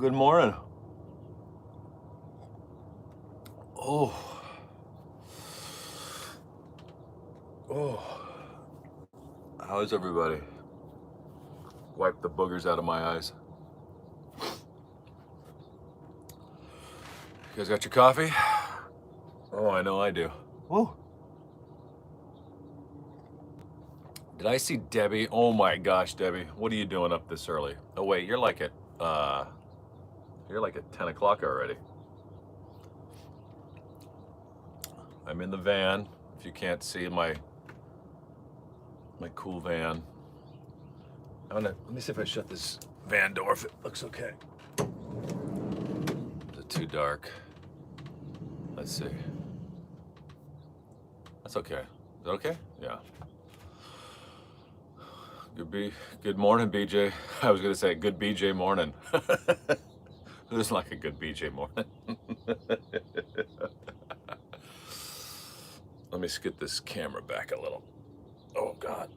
Good morning. Oh, oh. How's everybody? Wipe the boogers out of my eyes. You guys got your coffee? Oh, I know I do. Whoa. Did I see Debbie? Oh my gosh, Debbie, what are you doing up this early? Oh wait, you're like at 10 o'clock already. I'm in the van. If you can't see my cool van. Let me see if I shut this van door if it looks okay. Is it too dark? Let's see. That's okay. Is that okay? Yeah. Good morning, BJ. I was gonna say good BJ morning. There's like a good BJ morning. Let me get this camera back a little. Oh God.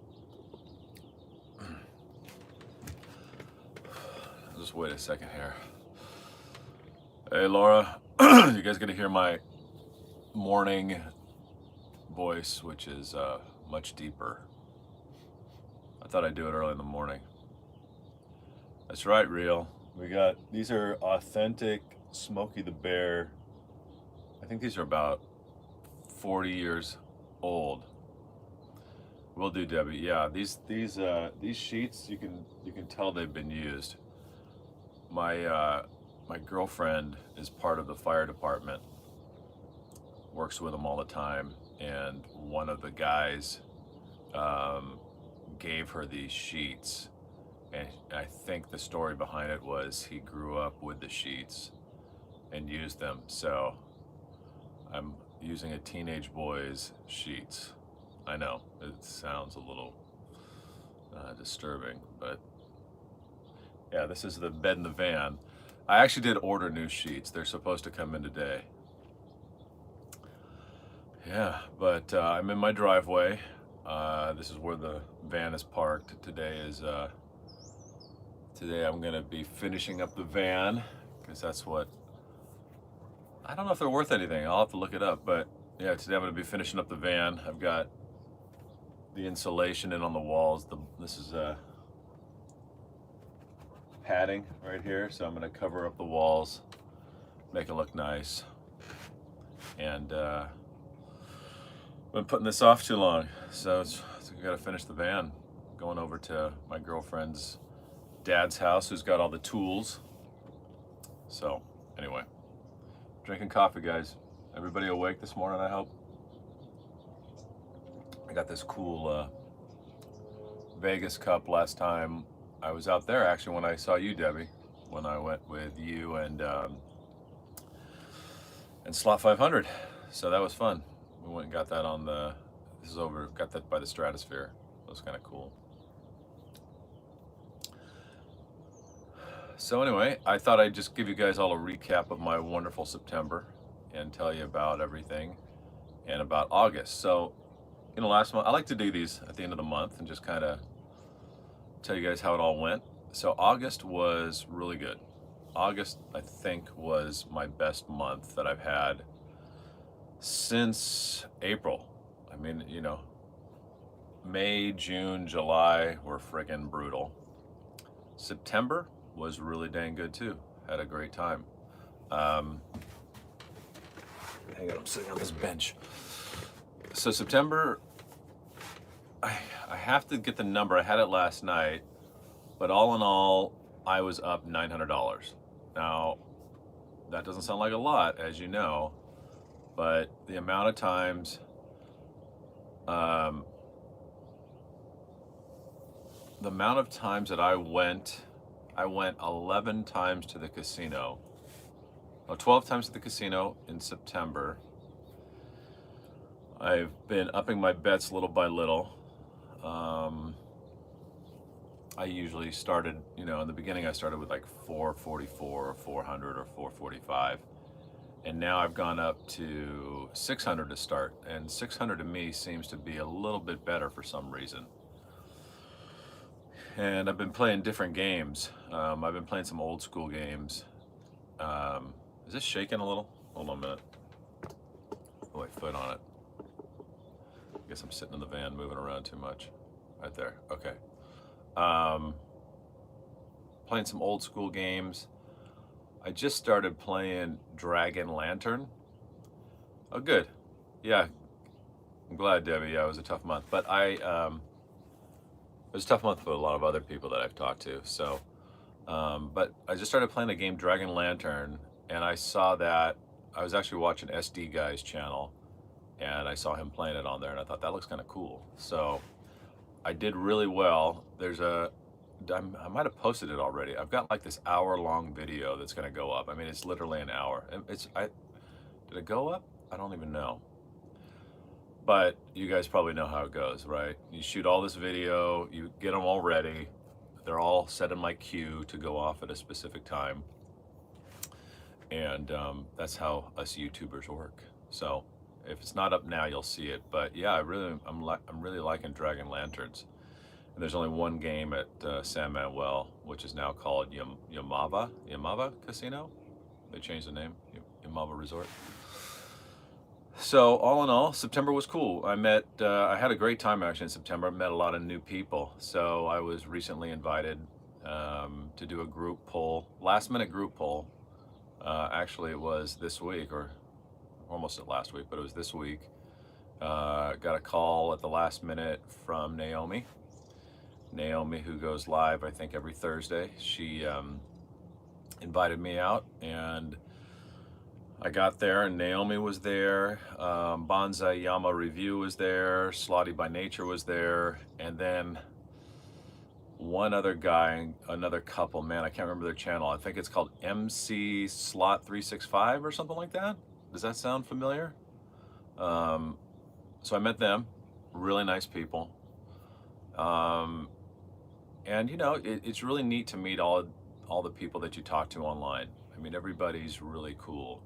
Just wait a second here. Hey Laura, you guys gonna hear my morning voice, which is much deeper. I thought I'd do it early in the morning. That's right, Real. These are authentic Smokey the Bear. I think these are about 40 years old. Will do, Debbie. Yeah, these sheets you can tell they've been used. My girlfriend is part of the fire department. Works with them all the time, and one of the guys gave her these sheets, and I think the story behind it was he grew up with the sheets and used them. So I'm using a teenage boy's sheets. I know it sounds a little disturbing, but yeah, this is the bed in the van. I actually did order new sheets. They're supposed to come in today. Yeah, but I'm in my driveway. This is where the van is parked. Today I'm gonna be finishing up the van, because that's what, I don't know if they're worth anything. I'll have to look it up, but yeah, today I'm gonna be finishing up the van. I've got the insulation in on the walls. This is padding right here, so I'm gonna cover up the walls, make it look nice. And I've been putting this off too long, so I gotta finish the van. Going over to my girlfriend's dad's house, who's got all the tools. So anyway, drinking coffee, guys. Everybody awake this morning, I hope. I got this cool Vegas cup last time I was out there, actually, when I saw you, Debbie, when I went with you and Slot 500. So that was fun. We went and got that got that by the Stratosphere. That was kind of cool. So anyway, I thought I'd just give you guys all a recap of my wonderful September and tell you about everything and about August. So, last month, I like to do these at the end of the month and just kind of tell you guys how it all went. So August was really good. August, I think, was my best month that I've had since April. I mean, May, June, July were friggin' brutal. September was really dang good too. Had a great time. Hang on, I'm sitting on this bench. So September, I have to get the number. I had it last night, but all in all, I was up $900. Now, that doesn't sound like a lot, as you know, but the amount of times, that I went 11 times to the casino. 12 times to the casino in September. I've been upping my bets little by little. I usually started, in the beginning I started with like 444 or 400 or 445. And now I've gone up to 600 to start. And 600 to me seems to be a little bit better for some reason. And I've been playing different games. I've been playing some old school games Is this shaking a little? Hold on a minute. Put my foot on it. I guess I'm sitting in the van moving around too much. Right there. Okay. Um, Playing some old school games. I just started playing Dragon Lantern. Oh, good. Yeah, I'm glad, Debbie. Yeah, it was a tough month, but it was a tough month for a lot of other people that I've talked to. So, but I just started playing the game Dragon Lantern, and I saw that I was actually watching SD Guy's channel, and I saw him playing it on there, and I thought that looks kind of cool. So I did really well. I might have posted it already. I've got like this hour-long video that's going to go up. I mean, it's literally an hour. Did it go up? I don't even know. But you guys probably know how it goes, right? You shoot all this video, you get them all ready. They're all set in my queue to go off at a specific time. And that's how us YouTubers work. So if it's not up now, you'll see it. But yeah, I'm really liking Dragon Lanterns. And there's only one game at San Manuel, which is now called Yamava Casino. They changed the name, Yamava Resort. So all in all, September was cool. I had a great time actually in September. I met a lot of new people. So I was recently invited to do a group poll, last minute group poll. Actually, it was this week, or almost at last week, but it was this week. Got a call at the last minute from Naomi, who goes live, I think, every Thursday. She invited me out, and I got there, and Naomi was there. Bonsai Yama Review was there. Slotty by Nature was there. And then one other guy, another couple, man, I can't remember their channel. I think it's called MC Slot 365 or something like that. Does that sound familiar? So I met them, really nice people. And you know, it's really neat to meet all the people that you talk to online. I mean, everybody's really cool.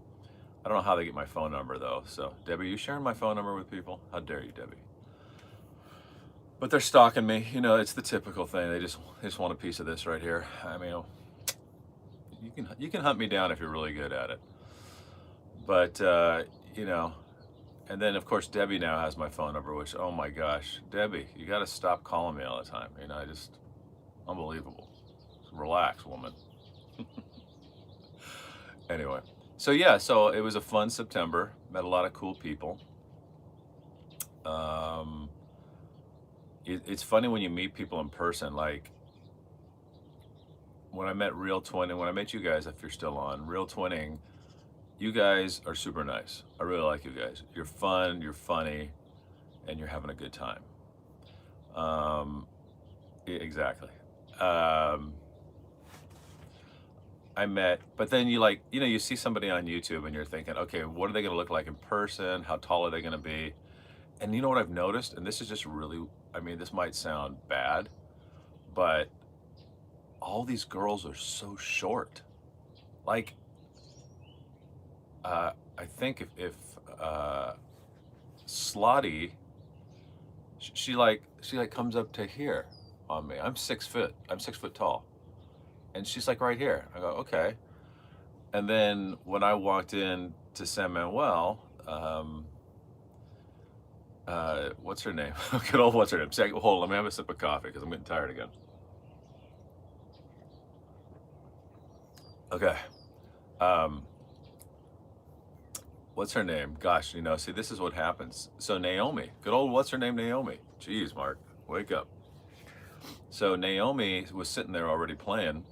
I don't know how they get my phone number though. So Debbie, you sharing my phone number with people? How dare you, Debbie? But they're stalking me. You know, it's the typical thing. They just want a piece of this right here. I mean, you can hunt me down if you're really good at it. But you know, and then of course Debbie now has my phone number, which, oh my gosh, Debbie, you got to stop calling me all the time. You know, unbelievable. Relax, woman. Anyway, so yeah, so it was a fun September. Met a lot of cool people. It's funny when you meet people in person. Like when I met Real Twinning, when I met you guys, if you're still on Real Twinning, you guys are super nice. I really like you guys. You're fun, you're funny, and you're having a good time. Exactly. But then you see somebody on YouTube and you're thinking, okay, what are they going to look like in person? How tall are they going to be? And you know what I've noticed? And this is just really, I mean, this might sound bad, but all these girls are so short. Like, I think if Slotty, she comes up to here on me. I'm 6 foot. I'm 6 foot tall. And she's like right here. I go, okay. And then when I walked in to San Manuel, what's her name? Good old, what's her name? Hold on, let me have a sip of coffee because I'm getting tired again. Okay. What's her name? Gosh, you know, see, this is what happens. So Naomi, good old, what's her name? Naomi. Jeez, Mark, wake up. So Naomi was sitting there already playing.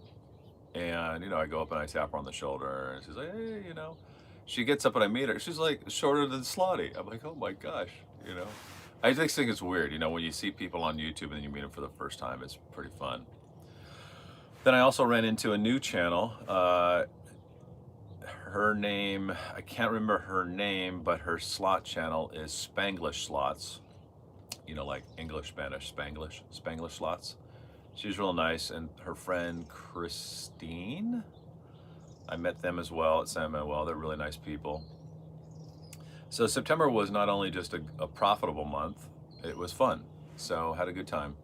And, you know, I go up and I tap her on the shoulder, and she's like, hey, you know. She gets up and I meet her. She's like shorter than Slotty. I'm like, oh my gosh, you know. I just think it's weird, you know, when you see people on YouTube and then you meet them for the first time. It's pretty fun. Then I also ran into a new channel. Her name, I can't remember her name, but her slot channel is Spanglish Slots. You know, like English, Spanish, Spanglish Slots. She's real nice, and her friend Christine, I met them as well at San Manuel. They're really nice people. So September was not only just a profitable month, it was fun. So had a good time.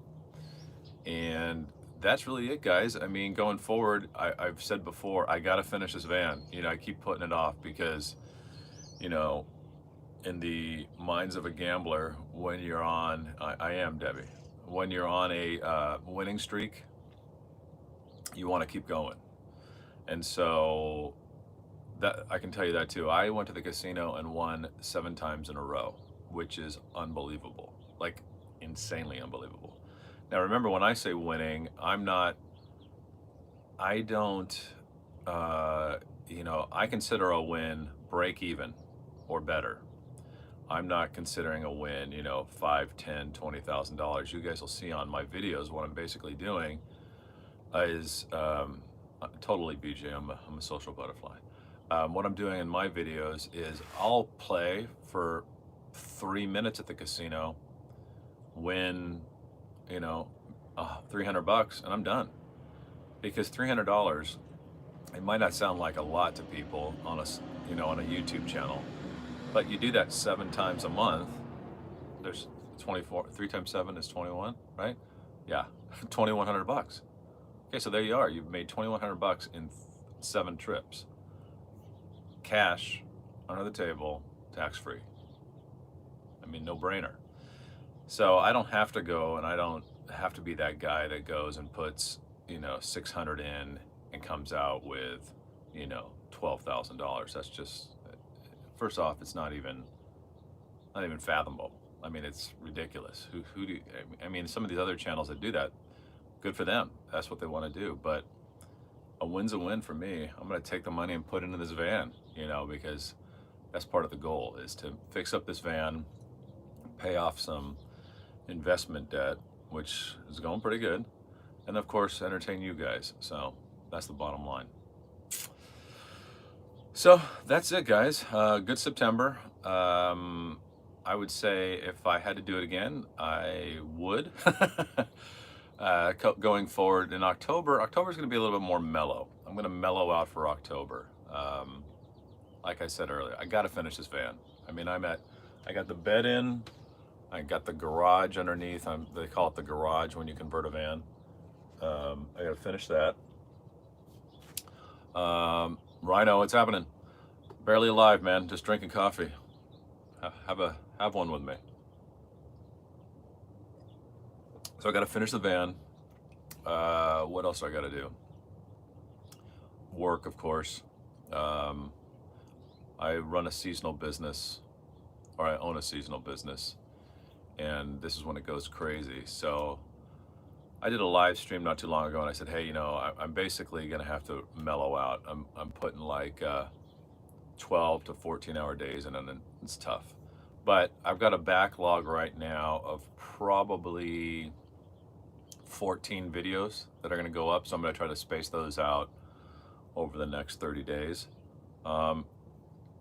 And that's really it, guys. I mean, going forward, I've said before, I got to finish this van. You know, I keep putting it off because, you know, in the minds of a gambler, when you're on, I am Debbie, when you're on a winning streak, you want to keep going. And so that I can tell you that too. I went to the casino and won 7 times in a row, which is unbelievable, like insanely unbelievable. Now, remember, when I say winning, I don't, uh, I consider a win break even or better. I'm not considering a win, five, ten, $20,000. You guys will see on my videos what I'm basically doing is totally BJ. I'm a social butterfly. What I'm doing in my videos is I'll play for 3 minutes at the casino, win, 300 bucks, and I'm done. Because $300, it might not sound like a lot to people on on a YouTube channel, but you do that 7 times a month. There's 24. 3 times 7 is 21, right? Yeah, 2,100 bucks. Okay, so there you are. You've made 2,100 bucks in 7 trips. Cash under the table, tax free. I mean, no brainer. So I don't have to go, and I don't have to be that guy that goes and puts 600 in and comes out with $12,000. That's just, first off, it's not even fathomable. I mean, it's ridiculous. Who do I mean, some of these other channels that do that, good for them. That's what they want to do. But a win's a win for me. I'm going to take the money and put it into this van, because that's part of the goal, is to fix up this van, pay off some investment debt, which is going pretty good, and of course entertain you guys. So that's the bottom line. So that's it, guys. Good September. I would say if I had to do it again, I would. Going forward in October's going to be a little bit more mellow. I'm going to mellow out for October. Like I said earlier, I got to finish this van. I mean, I got the bed in, I got the garage underneath. They call it the garage when you convert a van. I got to finish that. Rhino, what's happening? Barely alive, man. Just drinking coffee. Have one with me. So I got to finish the van. What else do I got to do? Work, of course. I run a seasonal business, or I own a seasonal business, and this is when it goes crazy. So I did a live stream not too long ago, and I said, hey, I'm basically going to have to mellow out. I'm putting like 12 to 14-hour days, and then it's tough. But I've got a backlog right now of probably 14 videos that are going to go up, so I'm going to try to space those out over the next 30 days.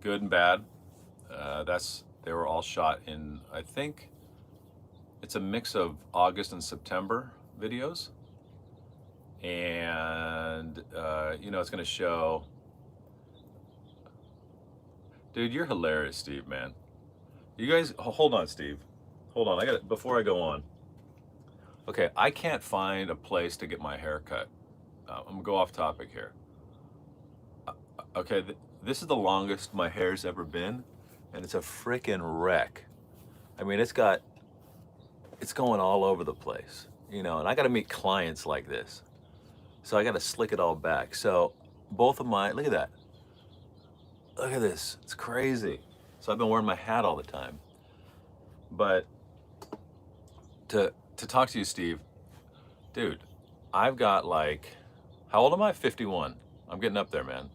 Good and bad. They were all shot in, I think it's a mix of August and September videos, and it's going to show. Dude, you're hilarious, Steve, man. You guys, hold on, Steve. Hold on, before I go on. Okay, I can't find a place to get my hair cut. I'm gonna go off topic here. Okay, this is the longest my hair's ever been, and it's a freaking wreck. I mean, it's going all over the place, and I gotta meet clients like this. So I gotta slick it all back. So both of look at that. Look at this, it's crazy. So I've been wearing my hat all the time. But to talk to you, Steve, dude, I've got like, how old am I? 51. I'm getting up there, man.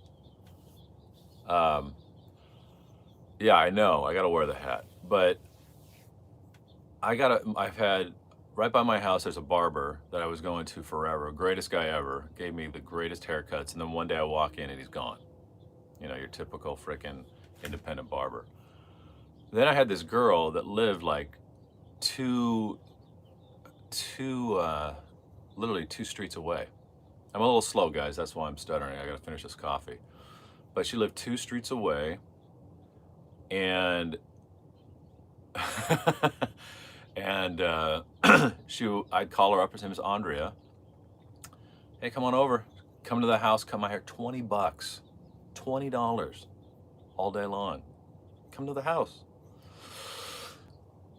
Yeah, I know, I gotta wear the hat, but I've had, right by my house, there's a barber that I was going to forever, greatest guy ever, gave me the greatest haircuts, and then one day I walk in and he's gone. Your typical frickin' independent barber. Then I had this girl that lived like literally 2 streets away. I'm a little slow, guys, that's why I'm stuttering. I gotta finish this coffee. But she lived 2 streets away, and and I'd call her up. Her name is Andrea, Hey, come on over. Come to the house, cut my hair. $20. $20 all day long. Come to the house.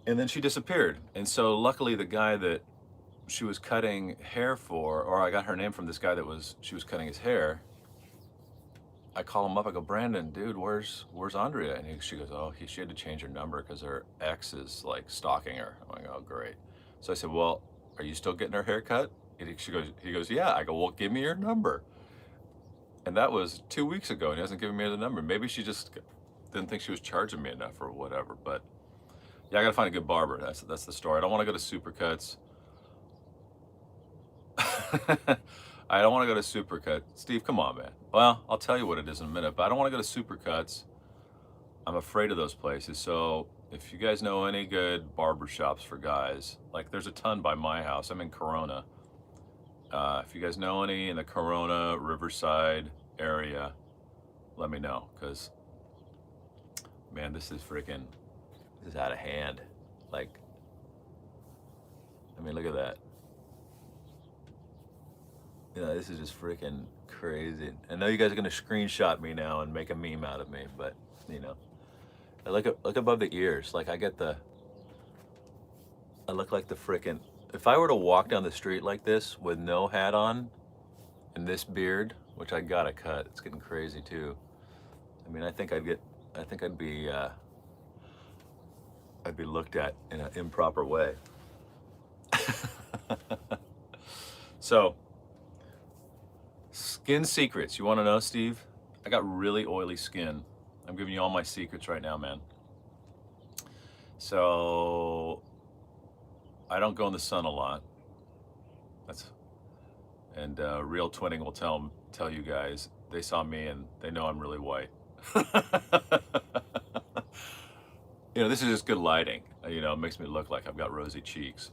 And then she disappeared. And so luckily the guy that she was cutting hair for, or I got her name from this guy that she was cutting his hair. I call him up. I go, Brandon, dude, where's Andrea? And she goes, oh, she had to change her number because her ex is like stalking her. I'm like, oh, great. So I said, well, are you still getting her hair cut? And he goes, yeah. I go, well, give me your number. And that was 2 weeks ago, and he hasn't given me the number. Maybe she just didn't think she was charging me enough or whatever. But yeah, I gotta find a good barber. That's the story. I don't want to go to Supercuts. I don't want to go to Supercut. Steve, come on, man. Well, I'll tell you what it is in a minute, but I don't want to go to Supercuts. I'm afraid of those places. So if you guys know any good barber shops for guys, like there's a ton by my house. I'm in Corona. If you guys know any in the Corona, Riverside area, let me know. Because, man, this is out of hand. Like, I mean, look at that. You know, this is just freaking crazy. I know you guys are gonna screenshot me now and make a meme out of me, but you know, I look above the ears. Like I look like the freaking. If I were to walk down the street like this with no hat on, and this beard, which I gotta cut, it's getting crazy too. I mean, I think I'd be looked at in an improper way. So. Skin secrets. You want to know, Steve? I got really oily skin. I'm giving you all my secrets right now, man. So I don't go in the sun a lot. And Real Twinning will tell you guys. They saw me and they know I'm really white. You know, this is just good lighting. You know, it makes me look like I've got rosy cheeks.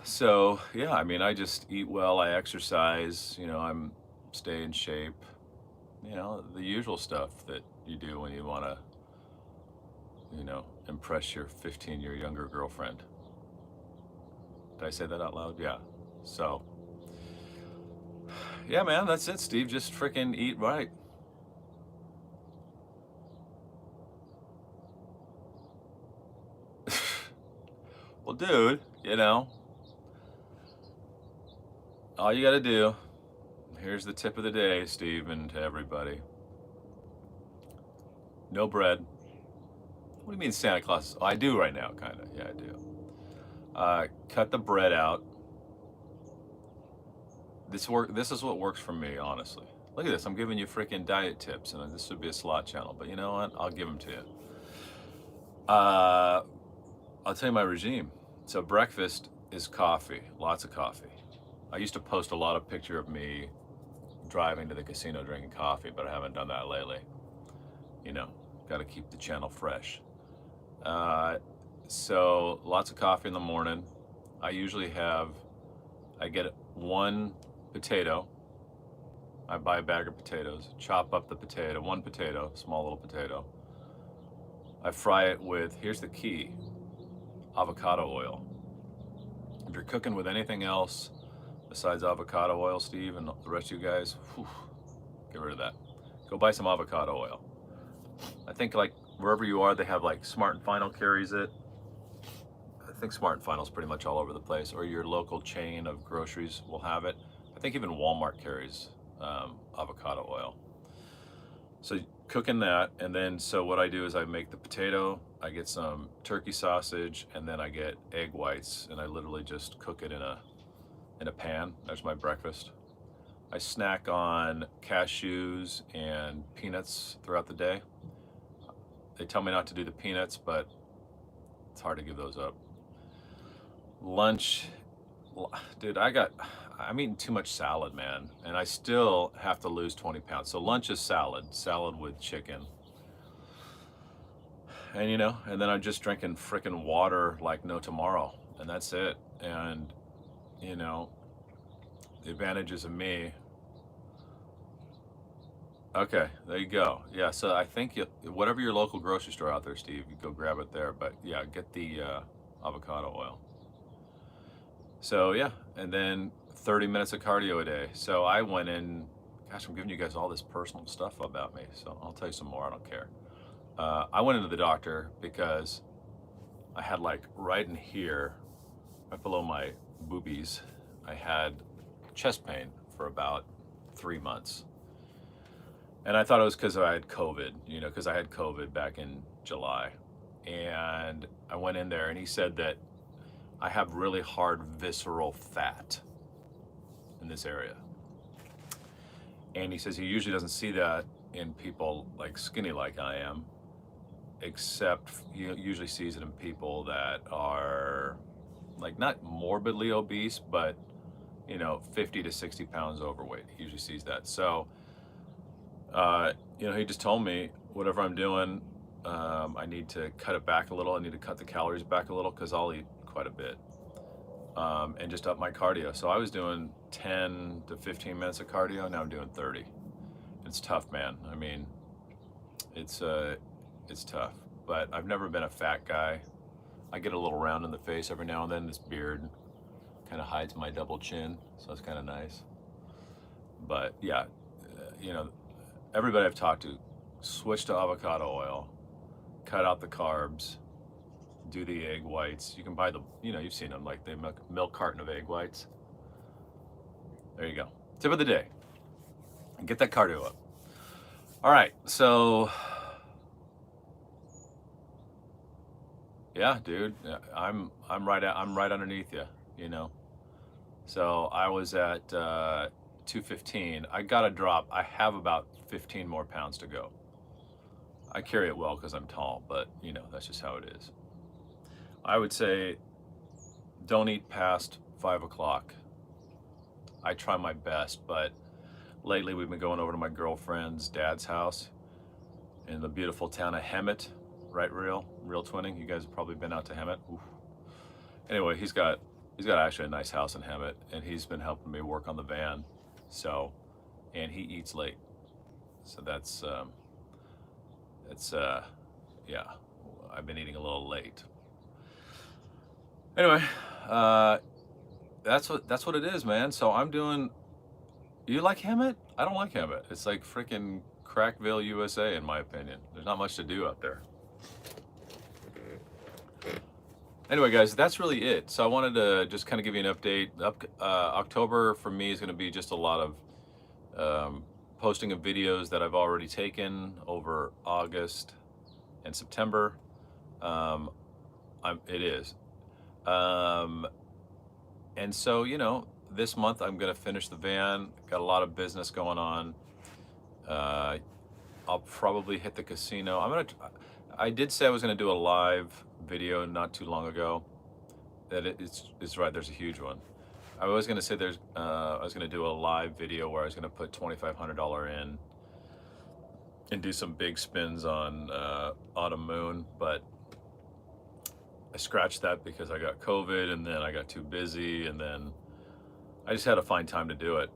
So yeah, I mean, I just eat well, I exercise, you know, I'm stay in shape, you know, the usual stuff that you do when you want to, you know, impress your 15-year younger girlfriend. Did I say that out loud? Yeah. So yeah, man, that's it, Steve. Just freaking eat right. Well, dude, you know, all you got to do, here's the tip of the day, Steve, and to everybody. No bread. What do you mean Santa Claus? Oh, I do right now, kind of. Yeah, I do. Cut the bread out. This is what works for me, honestly. Look at this. I'm giving you freaking diet tips, and this would be a slot channel, but you know what? I'll give them to you. I'll tell you my regime. So breakfast is coffee, lots of coffee. I used to post a lot of picture of me driving to the casino drinking coffee, but I haven't done that lately. You know, got to keep the channel fresh. So lots of coffee in the morning. I get one potato. I buy a bag of potatoes, chop up the potato, one potato, small little potato. I fry it with, here's the key, avocado oil. If you're cooking with anything else besides avocado oil, Steve, and the rest of you guys, get rid of that. Go buy some avocado oil. I think like wherever you are, they have like Smart and Final carries it. I think Smart and Final's pretty much all over the place, or your local chain of groceries will have it. I think even Walmart carries avocado oil. So cooking that, and then so what I do is I make the potato, I get some turkey sausage, and then I get egg whites, and I literally just cook it in a pan. That's my breakfast. I snack on cashews and peanuts throughout the day. They tell me not to do the peanuts, but it's hard to give those up. Lunch, dude, I'm eating too much salad, man, and I still have to lose 20 pounds. So lunch is salad with chicken. And you know, and then I'm just drinking frickin' water like no tomorrow, and that's it. And you know, the advantages of me. Okay, there you go. Yeah, so I think whatever your local grocery store out there, Steve, you go grab it there. But yeah, get the avocado oil. So yeah, and then 30 minutes of cardio a day. So I went in, gosh, I'm giving you guys all this personal stuff about me. So I'll tell you some more, I don't care. I went into the doctor because I had like right in here, right below my boobies, I had chest pain for about 3 months. And I thought it was because I had COVID, because I had COVID back in July. And I went in there and he said that I have really hard visceral fat in this area. And he says he usually doesn't see that in people like skinny like I am, except he usually sees it in people that are like not morbidly obese, but 50 to 60 pounds overweight. He usually sees that. So, he just told me whatever I'm doing, I need to cut it back a little. I need to cut the calories back a little because I'll eat quite a bit, and just up my cardio. So I was doing 10 to 15 minutes of cardio. Now I'm doing 30. It's tough, man. I mean, it's tough, but I've never been a fat guy. I get a little round in the face every now and then. This beard kind of hides my double chin, so it's kind of nice. But yeah, everybody I've talked to, switch to avocado oil, cut out the carbs, do the egg whites. You can buy you've seen them, like the milk carton of egg whites. There you go. Tip of the day. And get that cardio up. All right, so yeah, dude, I'm right underneath you, So I was at 215. I got to drop. I have about 15 more pounds to go. I carry it well because I'm tall, but that's just how it is. I would say don't eat past 5 o'clock. I try my best, but lately we've been going over to my girlfriend's dad's house in the beautiful town of Hemet, right? Real twinning. You guys have probably been out to Hemet. Oof. Anyway, he's got actually a nice house in Hemet, and he's been helping me work on the van. So, and he eats late. So yeah, I've been eating a little late. Anyway, that's what it is, man. So I'm doing, you like Hemet? I don't like Hemet. It's like freaking Crackville, USA, in my opinion. There's not much to do out there. Anyway, guys, that's really it. So I wanted to just kind of give you an update. October for me is going to be just a lot of posting of videos that I've already taken over August and September. It is. And so, this month I'm going to finish the van. Got a lot of business going on. I'll probably hit the casino. I did say I was going to do a live video not too long ago. That it's right. There's a huge one. I was going to say I was going to do a live video where I was going to put $2,500 in and do some big spins on Autumn Moon, but I scratched that because I got COVID, and then I got too busy, and then I just had to find time to do it.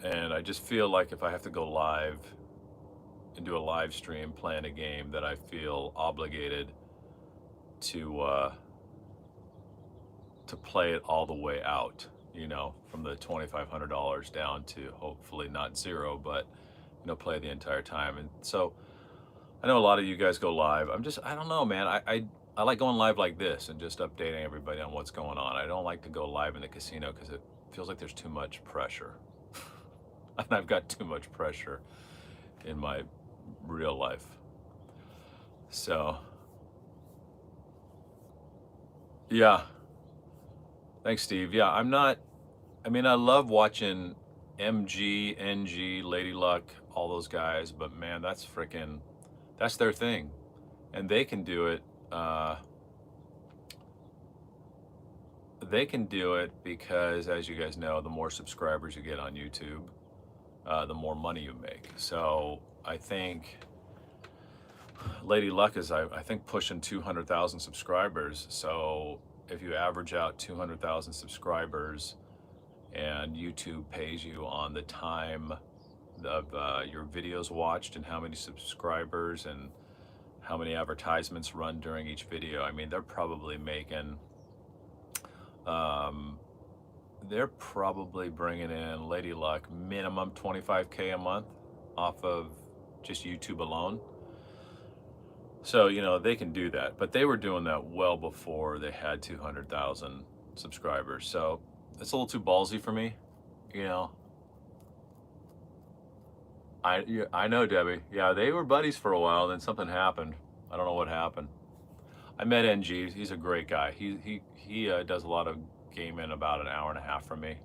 And I just feel like if I have to go live and do a live stream playing a game, that I feel obligated to play it all the way out, from the $2,500 down to hopefully not zero, but play the entire time. And so I know a lot of you guys go live. I don't know, man. I like going live like this and just updating everybody on what's going on. I don't like to go live in the casino because it feels like there's too much pressure. And I've got too much pressure in my real life. So, yeah. Thanks, Steve. Yeah, I love watching MG, NG, Lady Luck, all those guys, but man, that's their thing. And they can do it. They can do it because, as you guys know, the more subscribers you get on YouTube, the more money you make. So I think Lady Luck is, I think, pushing 200,000 subscribers. So if you average out 200,000 subscribers and YouTube pays you on the time of your videos watched and how many subscribers and how many advertisements run during each video, they're probably making they're probably bringing in Lady Luck minimum 25K a month off of just YouTube alone. So, they can do that, but they were doing that well before they had 200,000 subscribers. So it's a little too ballsy for me. You know, yeah, I know, Debbie. Yeah, they were buddies for a while, then something happened. I don't know what happened. I met NG. He's a great guy. He does a lot of gaming about an hour and a half from me.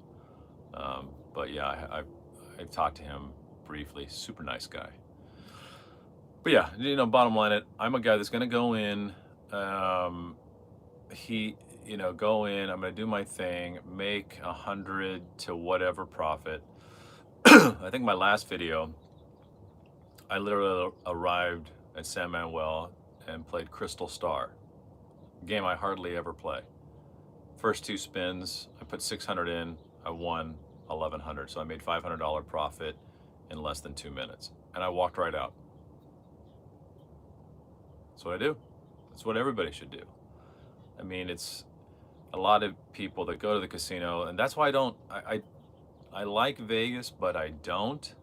But yeah, I've talked to him briefly. Super nice guy. But yeah, bottom line, I'm a guy that's gonna go in. He, go in. I'm gonna do my thing, make 100 to whatever profit. I think my last video, I literally arrived at San Manuel and played Crystal Star, a game I hardly ever play. First 2 spins, I put 600 in, I won 1,100. So I made $500 profit in less than 2 minutes. And I walked right out. That's what I do. That's what everybody should do. I mean, it's a lot of people that go to the casino, and that's why I like Vegas, but I don't,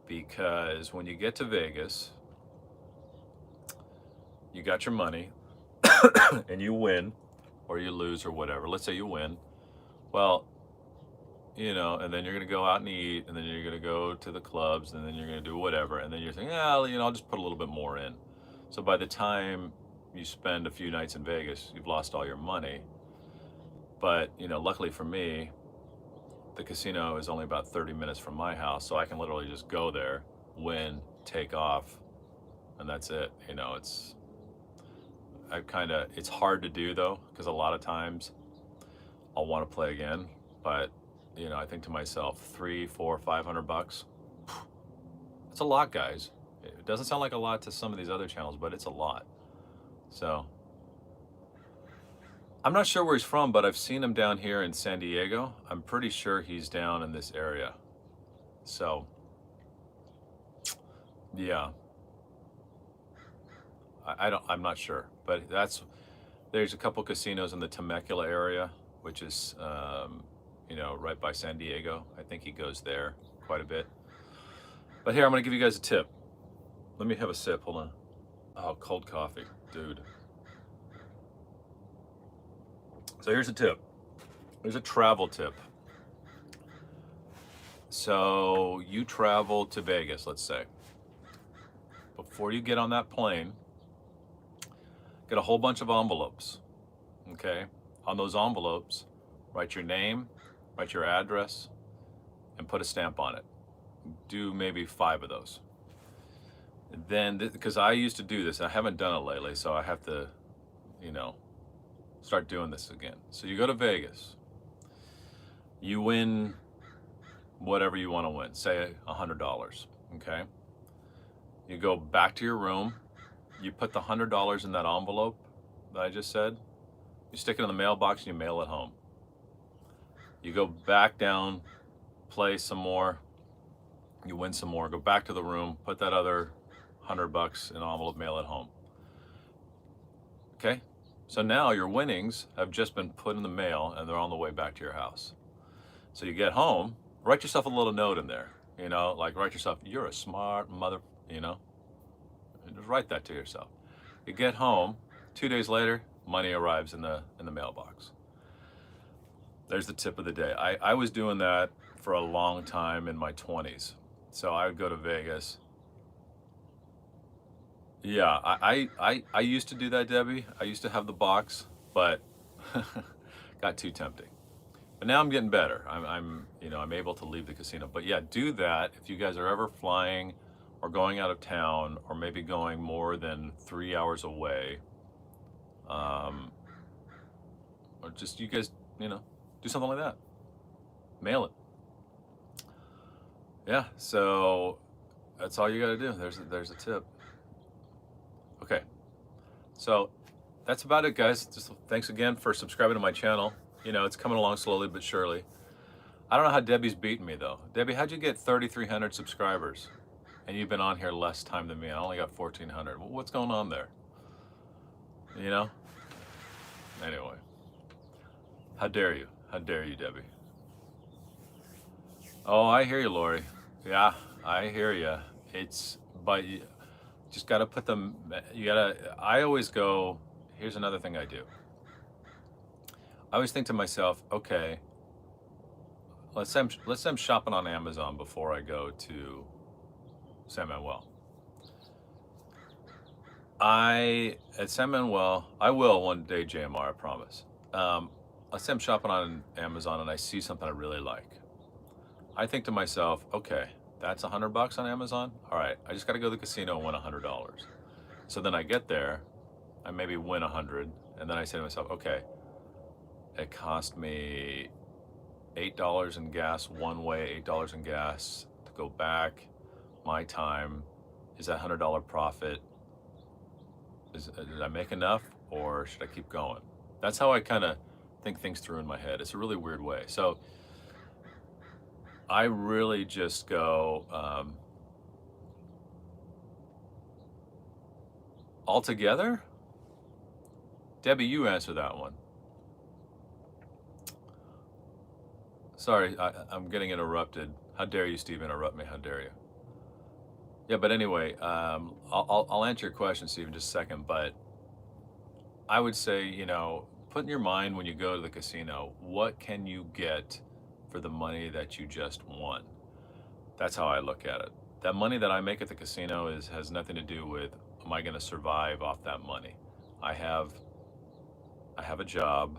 because when you get to Vegas, you got your money and you win or you lose or whatever. Let's say you win. Well, and then you're going to go out and eat, and then you're going to go to the clubs, and then you're going to do whatever. And then you're thinking, I'll just put a little bit more in. So by the time you spend a few nights in Vegas, you've lost all your money. But, luckily for me, the casino is only about 30 minutes from my house. So I can literally just go there, win, take off, and that's it. It's hard to do though, because a lot of times I'll want to play again, but I think to myself, $300, $400, $500, it's a lot, guys. It doesn't sound like a lot to some of these other channels, but it's a lot. So I'm not sure where he's from, but I've seen him down here in San Diego. I'm pretty sure he's down in this area. So yeah, I'm not sure, but there's a couple casinos in the Temecula area, which is, right by San Diego. I think he goes there quite a bit. But here, I'm gonna give you guys a tip. Let me have a sip, hold on. Oh, cold coffee, dude. So here's a tip. There's a travel tip. So you travel to Vegas, let's say. Before you get on that plane, get a whole bunch of envelopes, okay? On those envelopes, write your name, write your address, and put a stamp on it. Do maybe 5 of those. Then, because I used to do this, I haven't done it lately, so I have to, start doing this again. So you go to Vegas, you win whatever you want to win, say $100, okay? You go back to your room, you put the $100 in that envelope that I just said, you stick it in the mailbox and you mail it home. You go back down, play some more, you win some more, go back to the room, put that other $100 in an envelope, mail it home. Okay? So now your winnings have just been put in the mail and they're on the way back to your house. So you get home, write yourself a little note in there, like write yourself, you're a smart mother, and just write that to yourself. You get home, 2 days later, money arrives in the mailbox. There's the tip of the day. I was doing that for a long time in my 20s. So I would go to Vegas. Yeah, I used to do that, Debbie. I used to have the box, but got too tempting. But now I'm getting better. I'm able to leave the casino. But yeah, do that if you guys are ever flying or going out of town, or maybe going more than 3 hours away. Or just you guys, do something like that. Mail it. Yeah, so that's all you got to do. There's a tip. Okay, so that's about it, guys. Just thanks again for subscribing to my channel. It's coming along slowly but surely. I don't know how Debbie's beating me though. Debbie, how'd you get 3,300 subscribers? And you've been on here less time than me. I only got 1,400. What's going on there? Anyway, how dare you? How dare you, Debbie? Oh, I hear you, Lori. Yeah, I hear you. But you just got to put them, you got to, I always go, here's another thing I do. I always think to myself, okay, let's say I'm shopping on Amazon before I go to San Manuel. At San Manuel, I will one day, JMR, I promise. Let's say I'm shopping on Amazon and I see something I really like. I think to myself, okay, that's $100 on Amazon. All right, I just got to go to the casino and win $100. So then I get there, I maybe win 100, and then I say to myself, okay, it cost me $8 in gas one way, $8 in gas to go back. My time is that $100 profit. Did I make enough, or should I keep going? That's how I kind of think things through in my head. It's a really weird way. So I really just go all together. Debbie, you answer that one. Sorry, I'm getting interrupted. How dare you, Steve, interrupt me? How dare you? Yeah, but anyway, I'll answer your question, Steve, in just a second. But I would say, put in your mind when you go to the casino, what can you get for the money that you just won? That's how I look at it. That money that I make at the casino has nothing to do with, am I going to survive off that money? I have a job.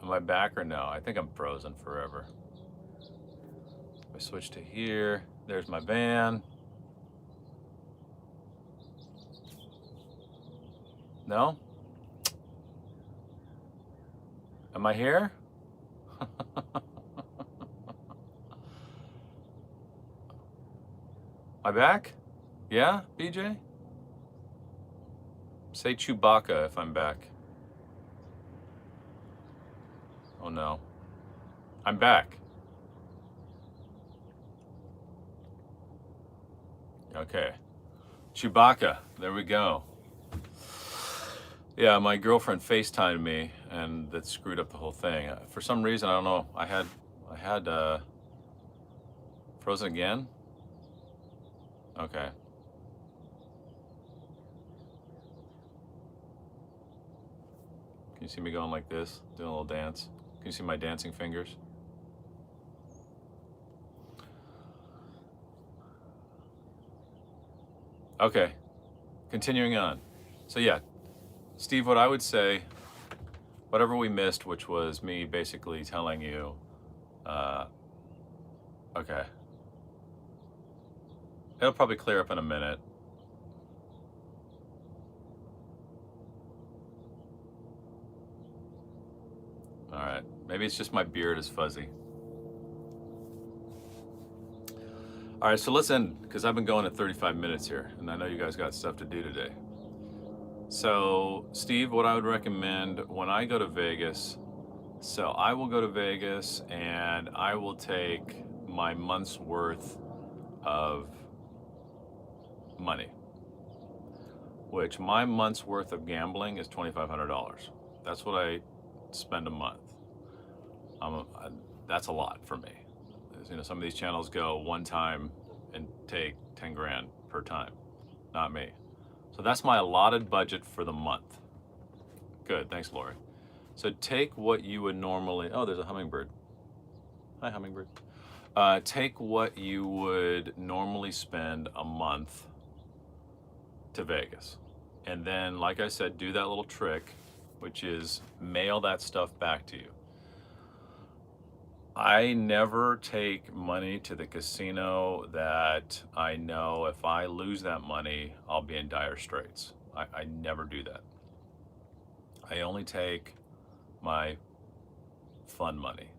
Am I back or no? I think I'm frozen forever. I switch to here. There's my van. No? Am I here? Am I back? Yeah, BJ? Say Chewbacca if I'm back. Oh no. I'm back. Okay. Chewbacca. There we go. Yeah, my girlfriend FaceTimed me, and that screwed up the whole thing. For some reason, I don't know. I had frozen again. Okay. Can you see me going like this, doing a little dance? Can you see my dancing fingers? Okay. Continuing on. So yeah, Steve, what I would say, whatever we missed, which was me basically telling you, okay. It'll probably clear up in a minute. All right, maybe it's just my beard is fuzzy. All right, so let's end, because I've been going at 35 minutes here, and I know you guys got stuff to do today. So, Steve, what I would recommend when I go to Vegas, so I will go to Vegas and I will take my month's worth of money, which my month's worth of gambling is $2,500. That's what I spend a month. That's a lot for me. Some of these channels go one time and take 10 grand per time. Not me. So that's my allotted budget for the month. Good, thanks, Lori. So take what you would normally, oh, there's a hummingbird. Hi, hummingbird. Take what you would normally spend a month to Vegas. And then, like I said, do that little trick, which is mail that stuff back to you. I never take money to the casino that I know if I lose that money, I'll be in dire straits. I never do that. I only take my fun money.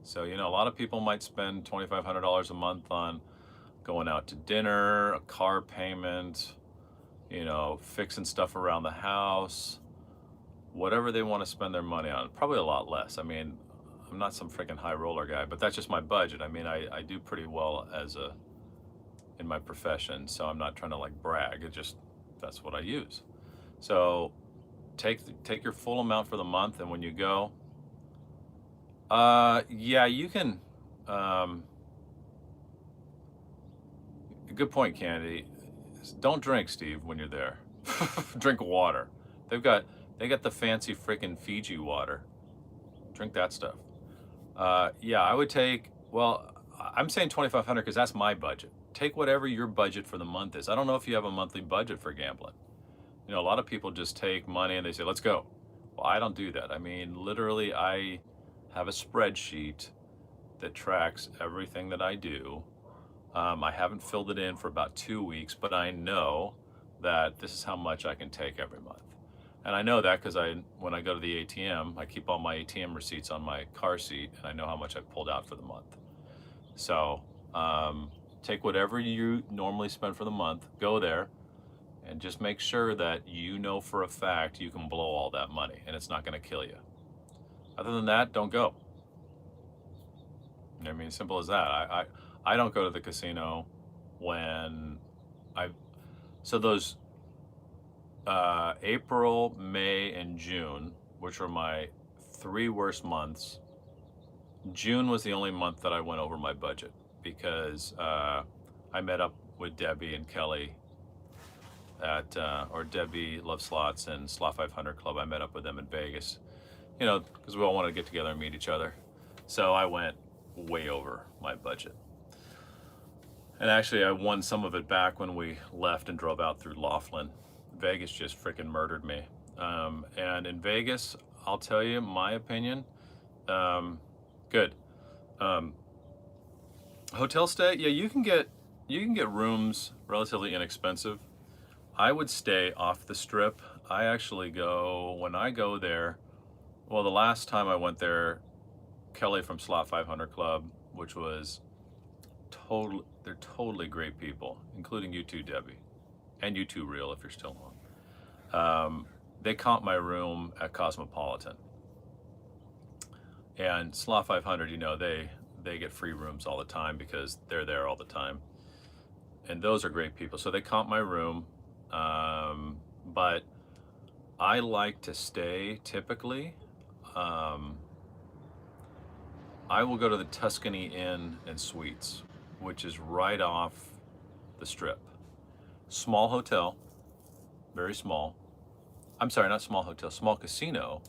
So, a lot of people might spend $2,500 a month on going out to dinner, a car payment, fixing stuff around the house, whatever they want to spend their money on. Probably a lot less. I'm not some freaking high roller guy, but that's just my budget. I do pretty well in my profession, so I'm not trying to brag. that's what I use. So take your full amount for the month, and when you go, yeah, you can. Um, Good point, Candy. Don't drink, Steve, when you're there. Drink water. They've got they got the fancy freaking Fiji water. Drink that stuff. Yeah, I would take. Well, I'm saying 2,500 because that's my budget. Take whatever your budget for the month is. I don't know if you have a monthly budget for gambling. You know, a lot of people just take money and they say, "Let's go." Well, I don't do that. I mean, literally, I have a spreadsheet that tracks everything that I do. I haven't filled it in for about 2 weeks, but I know that this is how much I can take every month. And I know that because when I go to the ATM, I keep all my ATM receipts on my car seat, and I know how much I pulled out for the month. So take whatever you normally spend for the month, go there, and just make sure that you know for a fact you can blow all that money, and it's not going to kill you. Other than that, don't go. I mean, simple as that. I don't go to the casino when I so those April, May, and June, which were my 3 worst months. June was the only month that I went over my budget because I met up with Debbie and Kelly at or Debbie Love Slots and Slot 500 Club. I met up with them in Vegas, you know, because we all wanted to get together and meet each other. So I went way over my budget. And actually, I won some of it back when we left and drove out through Laughlin. Vegas just freaking murdered me. And in Vegas, I'll tell you my opinion. Good. Hotel stay, yeah, you can get rooms relatively inexpensive. I would stay off the strip. I actually go when I go there. Well, the last time I went there, Kelly from Slot 500 Club, which was they're totally great people, including you too, Debbie, and you too, Real, if you're still on. They comp my room at Cosmopolitan, and Slot 500. You know, they get free rooms all the time because they're there all the time, and those are great people. So they comp my room, but I like to stay typically. I will go to the Tuscany Inn and Suites, which is right off the strip. Small hotel, very small. I'm sorry, not small hotel, small casino,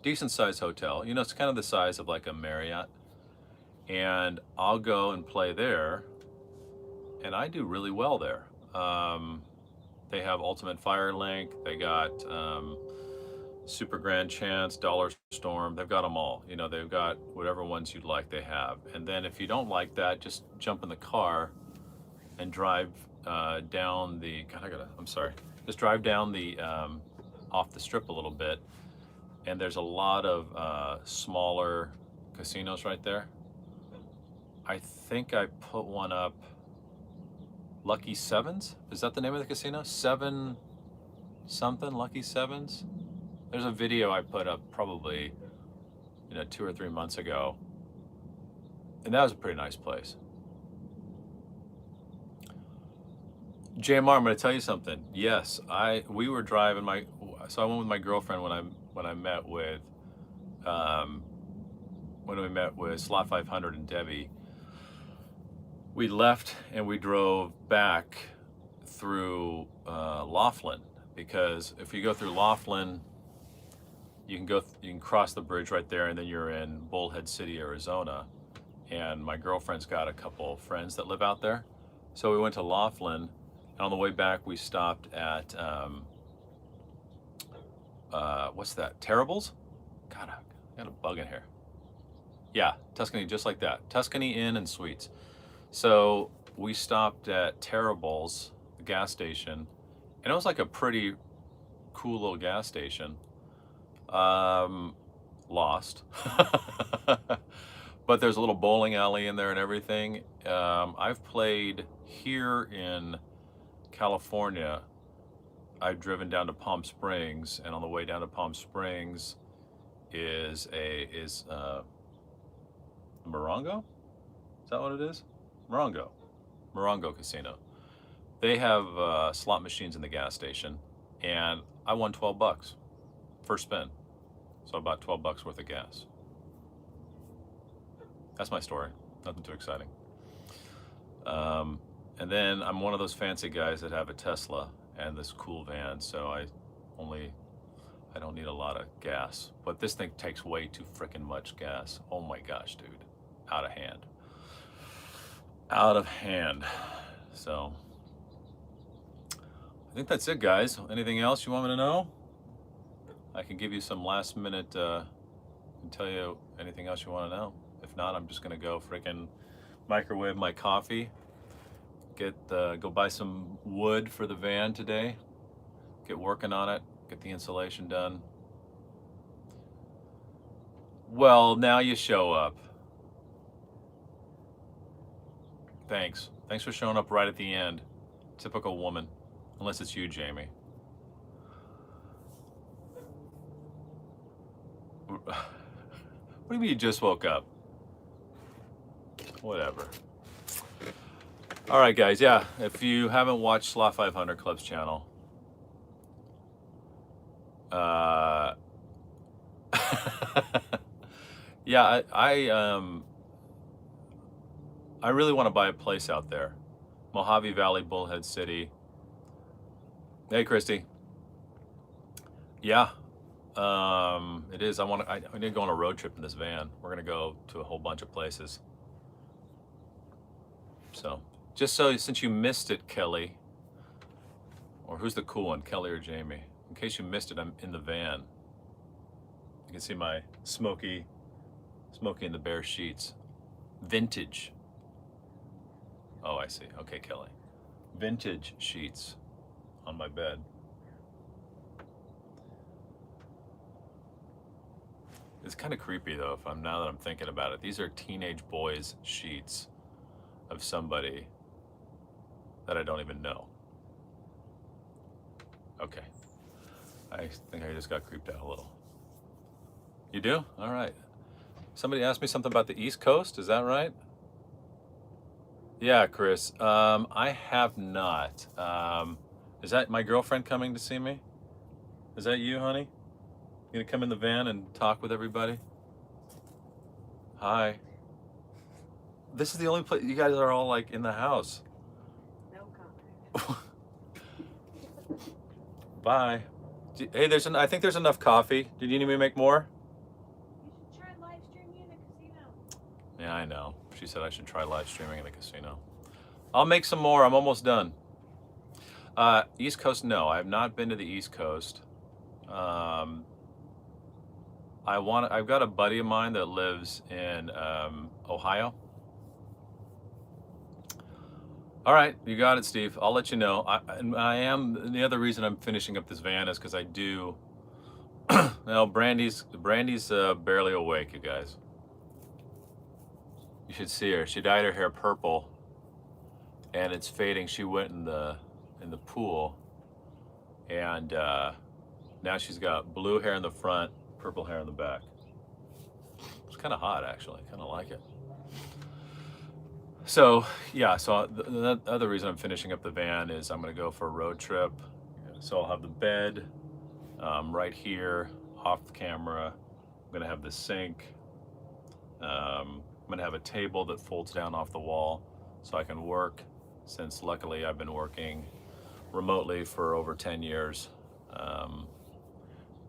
decent sized hotel. You know, it's kind of the size of like a Marriott. And I'll go and play there, and I do really well there. They have Ultimate Fire Link, they got Super Grand Chance, Dollar Storm. They've got them all. You know, they've got whatever ones you'd like, they have. And then if you don't like that, just jump in the car and drive down the. God, I'm sorry. Just drive down the off the strip a little bit, and there's a lot of smaller casinos right there. I think I put one up. Lucky Sevens? Is that the name of the casino? Seven something, Lucky Sevens? There's a video I put up probably, 2 or 3 months ago. And that was a pretty nice place. JMR, I'm going to tell you something. Yes, we were driving so I went with my girlfriend when I met with Slot 500 and Debbie. We left and we drove back through Laughlin, because if you go through Laughlin, you can cross the bridge right there, and then you're in Bullhead City, Arizona. And my girlfriend's got a couple friends that live out there, so we went to Laughlin, and on the way back we stopped at what's that? Terrible's? God, I got a bug in here. Yeah, Tuscany, just like that. Tuscany Inn and Suites. So we stopped at Terrible's, the gas station, and it was like a pretty cool little gas station. Lost. But there's a little bowling alley in there and everything. I've played here in California. I've driven down to Palm Springs, and on the way down to Palm Springs is Morongo? Is that what it is? Morongo Casino. They have slot machines in the gas station, and I won 12 bucks first spin. So I bought 12 bucks worth of gas. That's my story. Nothing too exciting. And then I'm one of those fancy guys that have a Tesla and this cool van, so I don't need a lot of gas. But this thing takes way too freaking much gas. Oh my gosh, dude. Out of hand. Out of hand. So I think that's it, guys. Anything else you want me to know? I can give you some last minute, and tell you anything else you want to know. If not, I'm just gonna go freaking microwave my coffee, go buy some wood for the van today, get working on it, get the insulation done. Well, now you show up. Thanks for showing up right at the end. Typical woman, unless it's you, Jamie. What do you mean you just woke up? Whatever. All right, guys. Yeah, if you haven't watched Slot 500 Club's channel, yeah, I really want to buy a place out there, Mojave Valley, Bullhead City. Hey, Christy. Yeah, it is. I need to go on a road trip in this van. We're gonna go to a whole bunch of places. So, since you missed it, Kelly, or who's the cool one, Kelly or Jamie? In case you missed it, I'm in the van. You can see my Smokey and the Bear sheets. Vintage. Oh, I see. Okay, Kelly. Vintage sheets on my bed. It's kind of creepy though, now that I'm thinking about it. These are teenage boys' sheets of somebody that I don't even know. Okay. I think I just got creeped out a little. You do? All right. Somebody asked me something about the East Coast. Is that right? Yeah, Chris. I have not. Is that my girlfriend coming to see me? Is that you, honey? You gonna come in the van and talk with everybody? Hi. This is the only place you guys are all like in the house. No comment. Bye. Hey, I think there's enough coffee. Did you need me to make more? You should try live streaming in the casino. Yeah, I know. She said I should try live streaming in the casino. I'll make some more. I'm almost done. East Coast, no. I have not been to the East Coast. I've got a buddy of mine that lives in Ohio. All right, you got it, Steve. I'll let you know. The other reason I'm finishing up this van is because I do. No, Brandy's barely awake, you guys. You should see her. She dyed her hair purple, and it's fading. She went in the pool, and now she's got blue hair in the front, purple hair in the back. It's kind of hot, actually. Kind of like it. So yeah, the other reason I'm finishing up the van is I'm gonna go for a road trip. So I'll have the bed right here off the camera. I'm gonna have the sink. I'm gonna have a table that folds down off the wall so I can work, since luckily I've been working remotely for over 10 years.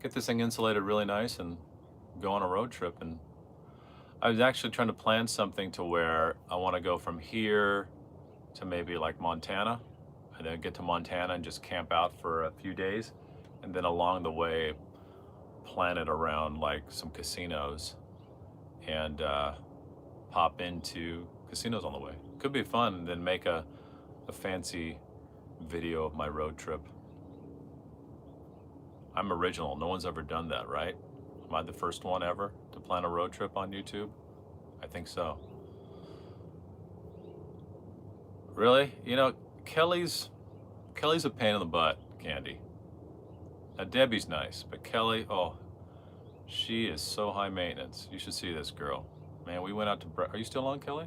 Get this thing insulated really nice and go on a road trip. And I was actually trying to plan something to where I want to go from here to maybe like Montana, and then get to Montana and just camp out for a few days, and then along the way plan it around like some casinos and pop into casinos on the way. Could be fun, and then make a fancy video of my road trip. I'm original. No one's ever done that, right? Am I the first one ever to plan a road trip on YouTube? I think so. Really? You know, Kelly's a pain in the butt, Candy. Now, Debbie's nice, but Kelly, oh, she is so high maintenance. You should see this girl. Man, we went out to are you still on, Kelly?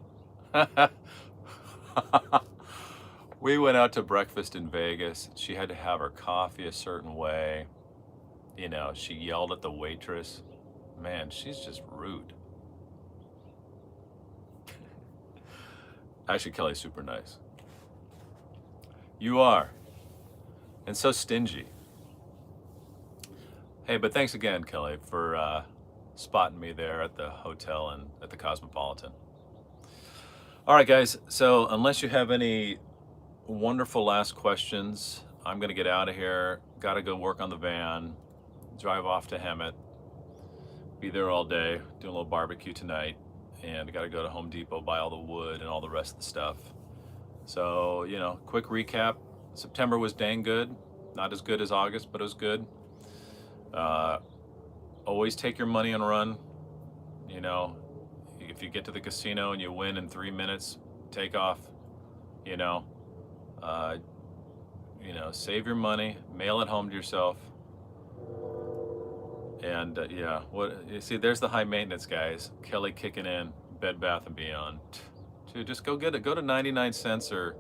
We went out to breakfast in Vegas. She had to have her coffee a certain way. You know, she yelled at the waitress. Man, she's just rude. Actually, Kelly's super nice. You are. And so stingy. Hey, but thanks again, Kelly, for spotting me there at the hotel and at the Cosmopolitan. All right, guys. So unless you have any wonderful last questions, I'm going to get out of here. Got to go work on the van, drive off to Hemet, be there all day, do a little barbecue tonight, and got to go to Home Depot, buy all the wood and all the rest of the stuff. So, you know, quick recap. September was dang good. Not as good as August, but it was good. Always take your money and run. You know, if you get to the casino and you win in 3 minutes, take off. You know, save your money, mail it home to yourself. And yeah, what you see, there's the high maintenance guys. Kelly kicking in, Bed Bath and Beyond. Dude, just go get it. Go to 99 cents or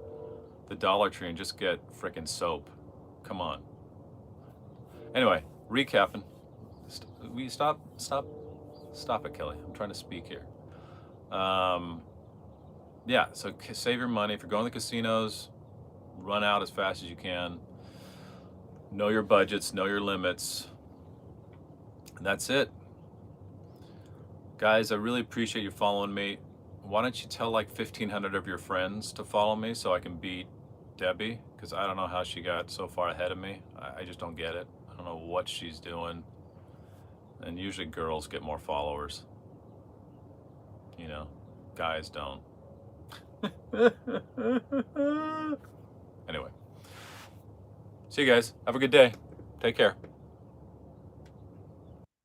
the Dollar Tree and just get frickin' soap. Come on. Anyway, recapping. We stop it, Kelly. I'm trying to speak here. Yeah, so save your money. If you're going to the casinos, run out as fast as you can. Know your budgets, know your limits. And that's it. Guys, I really appreciate you following me. Why don't you tell like 1,500 of your friends to follow me so I can beat Debbie? Because I don't know how she got so far ahead of me. I just don't get it. I don't know what she's doing. And usually girls get more followers. You know, guys don't. Anyway. See you guys. Have a good day. Take care.